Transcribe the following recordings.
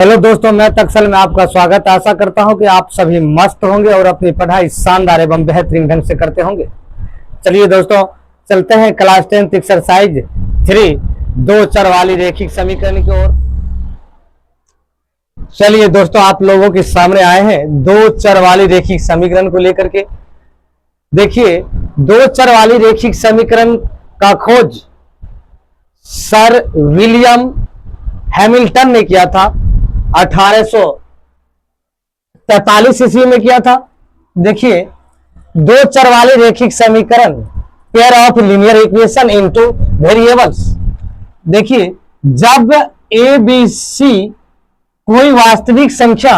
Hello दोस्तों, मैं तकसल में आपका स्वागत। आशा करता हूं कि आप सभी मस्त होंगे और अपनी पढ़ाई शानदार एवं बेहतरीन ढंग से करते होंगे। चलिए दोस्तों, चलते हैं क्लास 10 एक्सरसाइज 3 दो चर वाली रैखिक समीकरण की ओर। चलिए दोस्तों, आप लोगों के सामने आए हैं दो चर वाली रैखिक समीकरण को लेकर के। देखिए, दो चर वाली रैखिक समीकरण का खोज सर विलियम हैमिल्टन ने किया था 1843 ईस्वी में किया था। देखिए, दो चर वाले रैखिक समीकरण pair of linear equation into variables. देखिए, जब ए बी सी कोई वास्तविक संख्या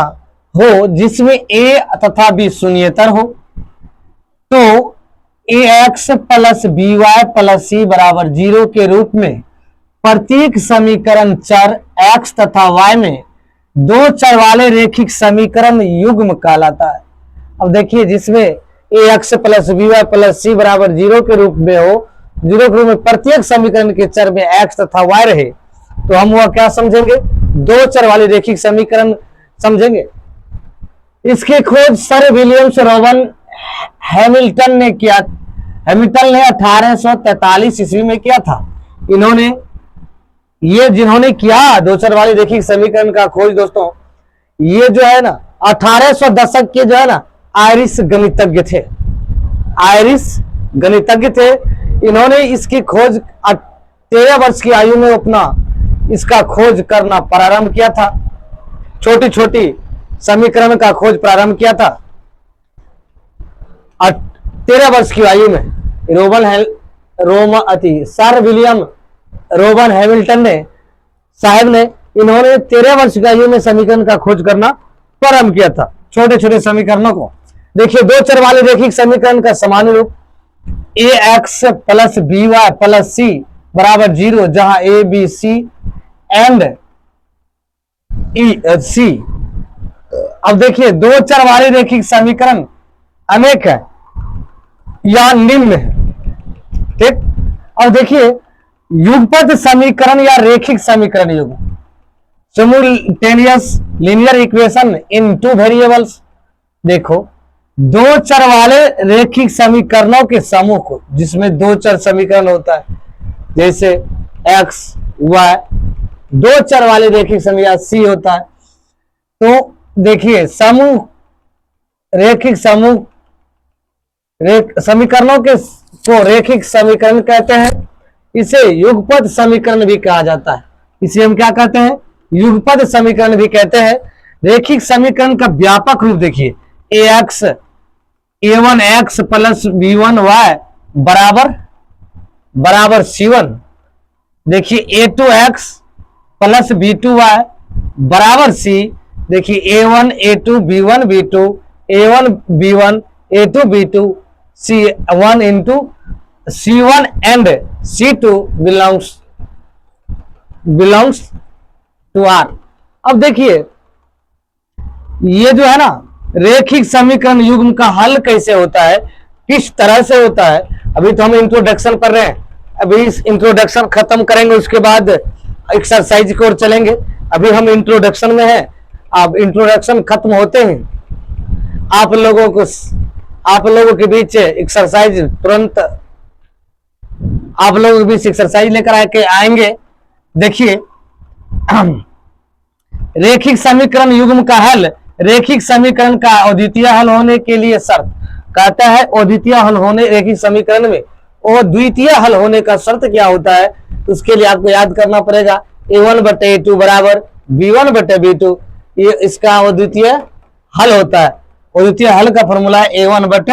हो जिसमें ए तथा बी शून्येतर हो तो A X plus B Y plus C बराबर 0 के रूप में प्रत्येक समीकरण चर एक्स तथा वाई में दो चर वाले रैखिक समीकरण युग्म कहलाता है। अब देखिए, जिसमें A X plus B Y plus C बराबर 0 के रूप में हो, 0 के रूप में प्रत्येक समीकरण के चर में एक्स तथा वाई रहे तो हम वह क्या समझेंगे? दो चर वाले रैखिक समीकरण समझेंगे। इसकी खोज सर विलियम रोवन हैमिल्टन ने किया। हैमिल्टन ने 1843 ईस्वी में किया था। जिन्होंने किया दो चर वाली रैखिक समीकरण का खोज दोस्तों, ये जो है ना 1800 दशक के जो है ना आयरिश गणितज्ञ थे। आयरिश गणितज्ञ थे। इन्होंने इसकी खोज 13 वर्ष की आयु में इसका खोज करना प्रारंभ किया था। छोटी छोटी समीकरण का खोज प्रारंभ किया था 13 वर्ष की आयु में। सर विलियम रोवन हैमिल्टन इन्होंने 13 वर्ष की आयु में समीकरण का खोज करना प्रारंभ किया था, छोटे छोटे समीकरणों को। देखिए, दो चर वाले रैखिक समीकरण का सामान्य रूप A X plus B Y plus C बराबर 0, जहां ए बी सी एंड ई सी। अब देखिए, दो चर वाले रैखिक समीकरण अनेक है या निम्न है, ठीक। अब देखिए, युगपत समीकरण या रैखिक समीकरण युग्म, simultaneous linear equation in two variables. देखो, दो चर वाले रैखिक समीकरणों के समूह को, जिसमें दो चर समीकरण होता है, जैसे एक्स वाई, दो चर वाले रैखिक समीकरण सी होता है। तो देखिए, समीकरणों के को रैखिक समीकरण कहते हैं। इसे युगपत समीकरण भी कहा जाता है। इसे हम क्या कहते हैं? युगपत समीकरण भी कहते हैं। रैखिक समीकरण का व्यापक रूप देखिए, A one x plus B one y बराबर C1। देखिए, A2 x plus B2 y बराबर C। देखिए, A1 A2 B1 B2 A1 B1 A2 B2 C1 into C1 and C2 belongs to R। अब देखिए, ये जो है ना रैखिक समीकरण युग्म का हल कैसे होता है, किस तरह से होता है, अभी तो हम इंट्रोडक्शन कर रहे हैं। अभी इस इंट्रोडक्शन खत्म करेंगे, उसके बाद एक्सरसाइज की ओर चलेंगे। अभी हम इंट्रोडक्शन में हैं। अब इंट्रोडक्शन खत्म होते हैं आप लोगों के बीच एक्सरसाइज तुरंत आप लोगों के बीच एक्सरसाइज लेकर आके आएंगे। देखिए, रैखिक समीकरण युग्म का हल, रैखिक समीकरण का अद्वितीय हल होने के लिए शर्त कहता है। अद्वितीय हल होने रैखिक समीकरण में और द्वितीय हल होने का शर्त क्या होता है, उसके लिए आपको याद करना पड़ेगा। A1 बटे A2 बराबर B1 बटे B2, ये इसका अद्वितीय हल होता है। अद्वितीय हल का फॉर्मूला है A1 बटे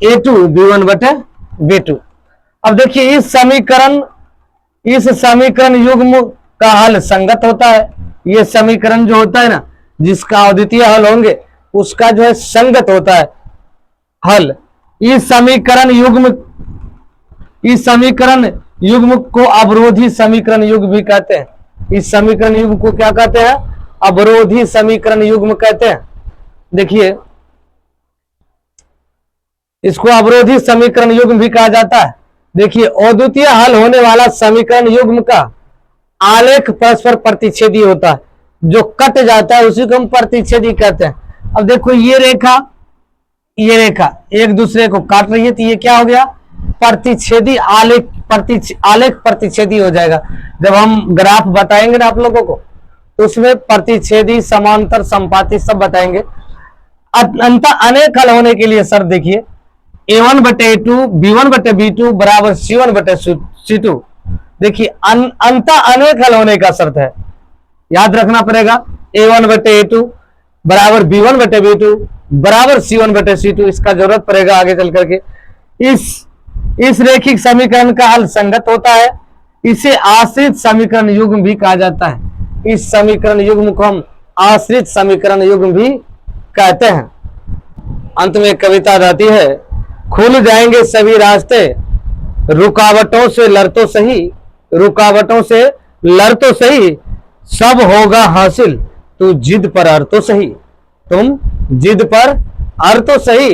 A2 B1 बटे B2। अब देखिए, इस समीकरण युग्म का हल संगत होता है। ये समीकरण जो होता है ना, जिसका अद्वितीय हल होंगे, उसका जो है संगत होता है हल। इस समीकरण युग्म को अवरोधी समीकरण युग्म भी कहते हैं। इस समीकरण युग्म को क्या कहते हैं? अवरोधी समीकरण युग्म कहते हैं। देखिए, इसको अवरोधी समीकरण युग्म भी कहा जाता है। देखिए, अद्वितीय हल होने वाला समीकरण युग्म का आलेख परस्पर प्रतिच्छेदी होता है। जो कट जाता है उसी को हम प्रतिच्छेदी कहते हैं। अब देखो ये रेखा एक दूसरे को काट रही है, तो ये क्या हो गया, प्रतिच्छेदी आलेख आलेख प्रतिच्छेदी हो जाएगा। जब हम ग्राफ बताएंगे ना आप लोगों को, तो उसमें प्रतिच्छेदी, समांतर, संपाती सब बताएंगे। अंतः अनेक हल होने के लिए सर देखिए a1/a2 b1/b2 बराबर c1/c2। देखिए अंतः अनेक हल होने का शर्त है, याद रखना पड़ेगा। a1/a2 बराबर b1/b2 बराबर c1/c2, इसका जरूरत पड़ेगा आगे चल करके। इस रेखिक समीकरण का हल संगत होता है, इसे आश्रित समीकरण युग्म भी कहा जाता है। इस समीकरण युग्म को हम आश्रित समीकरण युग्म भी कहते हैं। अंत में कविता रहती है, खुल जाएंगे सभी रास्ते, रुकावटों से लड़ तो सही, रुकावटों से लड़ तो सही, सब होगा हासिल, तू जिद पर अड़ तो सही, तुम जिद पर अड़ तो सही।